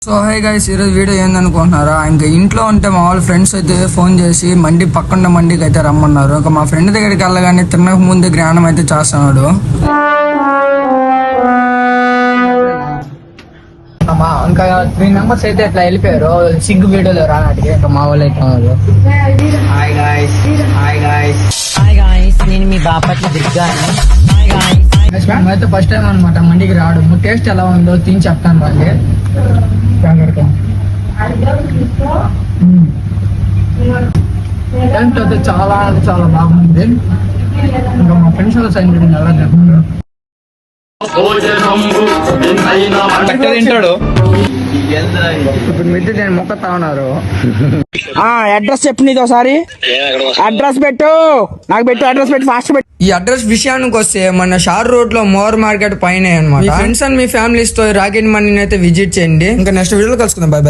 So hi guys, ఈరోజు video ఏందనుకుంటున్నారా? ఇంకా ఇంట్లో ఉంటే మా వాళ్ళ ఫ్రెండ్స్ అయితే ఫోన్ చేసి మండి పక్కన మండికి అయితే రమ్మన్నారు. ఇంకా మా ఫ్రెండ్ దగ్గరికి వెళ్ళగానే తినక ముందే జ్ఞానం అయితే చేస్తున్నాడు. ఇంకా 3 మెంబర్స్ అయితే ఇట్లా వెళ్ళిపోయారు సిగ్గు వీడియోలో రానాటికి. ఇంకా మా వాళ్ళు అయితే హాయ్ గాయ్స్, నేను మీ బాపట్ల దిగ్గాను. అయితే ఫస్ట్ టైం అనమాట మండికి రావడం. టేస్ట్ ఎలా ఉందో తిని చెప్తాను వాళ్ళకి. టేస్ట్ అయితే చాలా చాలా బాగుంది. ఇంకా మా ఫ్రెండ్స్ సైన్ తింటాడు. ఇప్పుడు మిద్ది నేను మొక్కతా ఉన్నారు. అడ్రస్ చెప్పు, నీది ఒకసారి అడ్రస్ పెట్టు, నాకు పెట్టు, అడ్రస్ పెట్టు, ఫాస్ట్ పెట్టు. ఈ అడ్రస్ విషయానికి వస్తే మన షార్ రోడ్ లో మోర్ మార్కెట్ పైన అనమాట. ఫ్రెండ్స్ అండ్ మీ ఫ్యామిలీస్ తో రాకెట్ మనీని అయితే విజిట్ చేయండి. ఇంకా నెక్స్ట్ వీడియోలో కలుసుకుందాం. By by.